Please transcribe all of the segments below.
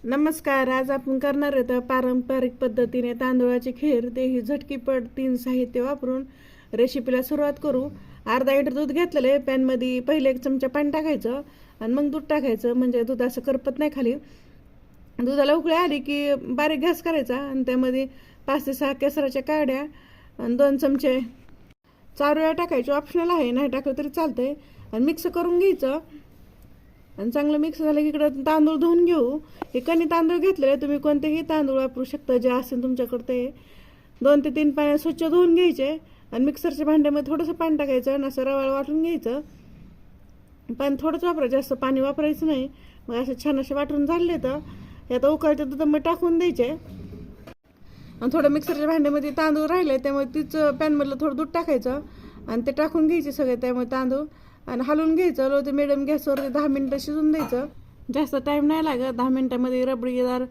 नमस्कार. आज आपण करणार आहोत पारंपरिक पद्धतीने तांदूळाची खीर. ते ही झटकीपट 3 साहित्य वापरून रेसिपीला सुरुवात करू. अर्धा लिटर दूध घेतलेलं आहे. पॅनमध्ये पहिले 1 चमचा पाणी टाकायचं आणि मग दूध टाकायचं, म्हणजे दूध असं करपत नाही खाली. दुधाला उकळी आली की बारीक गॅस करायचा आणि त्यामध्ये 5 ते 6 केसराच्या काड्या आणि 2 चमचे चारोळ्या टाकायचे. ऑप्शनल आहे, नाही टाकलं तरी चालतंय. आणि मिक्स करून घ्यायचं आणि चांगलं मिक्स झालं की इकडं तांदूळ धुवून घेऊ. हे कणी तांदूळ घेतलेले, तुम्ही कोणतेही तांदूळ वापरू शकता जे असेल तुमच्याकडे ते. 2 ते 3 पाण्यात स्वच्छ धुवून घ्यायचे आणि मिक्सरच्या भांड्यामध्ये थोडंसं पाणी टाकायचं आणि असं रवाळ वाटून घ्यायचं. पाणी थोडंच वापरायचं, जास्त पाणी वापरायचं नाही. मग असं छान असे वाटून झाले तर यात उकळते दुधामध्ये टाकून द्यायचे आणि थोडं मिक्सरच्या भांड्यामध्ये तांदूळ राहिले त्यामुळे तीच पॅनमधलं थोडं दूध टाकायचं आणि ते टाकून घ्यायचे सगळे त्यामुळे तांदूळ आणि हलवून घ्यायचं. लो ते मिडियम गॅसवर 10 मिनिटं शिजून द्यायचं. जास्त टाईम नाही लागत. 10 मिनिटामध्ये रबडीदार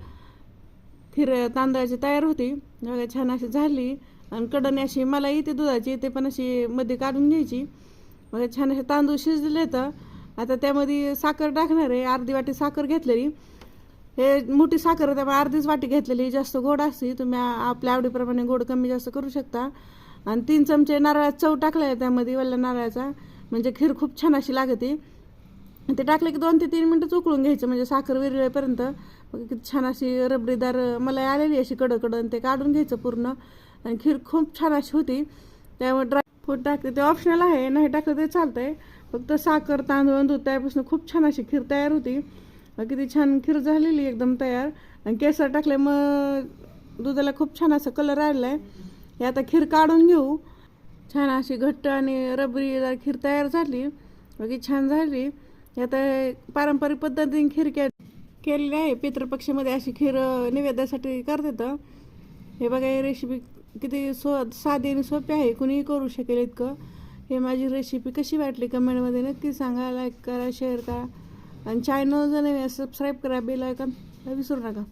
खीर तांदळाची तयार होती. बघा छान अशी झाली आणि कडणी अशी मलाई येते दुधाची, ते पण अशी मध्ये काढून घ्यायची. बघा छान असे तांदूळ शिजले. तर आता त्यामध्ये साखर टाकणार आहे. अर्धी वाटी साखर घेतलेली. हे मोठी साखर त्यामुळे अर्धीच वाटी घेतलेली. जास्त गोड असते, तुम्ही आपल्या आवडीप्रमाणे गोड कमी जास्त करू शकता. आणि 3 चमचे नारळाचा चव टाकला आहे त्यामध्ये, वल्ल्या नारळाचा, म्हणजे खीर खूप छान अशी लागते. ते टाकले की 2 ते 3 मिनिटं उकळून घ्यायचं, म्हणजे साखर विरळेपर्यंत. किती छान अशी रबडीदार मलाई आलेली अशी कडकडन, ते काढून घ्यायचं पूर्ण. आणि खीर खूप छान अशी होती. त्यामुळे ड्रायफ्रूट टाकते, ते ऑप्शनल आहे, नाही टाकलं ते चालतंय. फक्त साखर, तांदूळ, दूध त्यापासून खूप छान अशी खीर तयार होती. किती छान खीर झालेली एकदम तयार. आणि केसर टाकले मग दुधाला खूप छान असं कलर आलेला आहे. हे आता खीर काढून घेऊ. छान अशी घट्ट आणि रबरीदार खीर तयार झाली. बाकी छान झाली. आता पारंपरिक पद्धतीने खीर केलेली आहे. पितृपक्षामध्ये अशी खीर नैवेद्यासाठी करतात. हे बघा, ही रेसिपी किती साधी आणि सोपी आहे, कुणीही करू शकेल इतकं. हे माझी रेसिपी कशी वाटली कमेंटमध्ये नक्की सांगा. लाईक करा, शेअर करा आणि चॅनल जर नवीन सबस्क्राईब करा. बेल आयकॉन विसरू नका.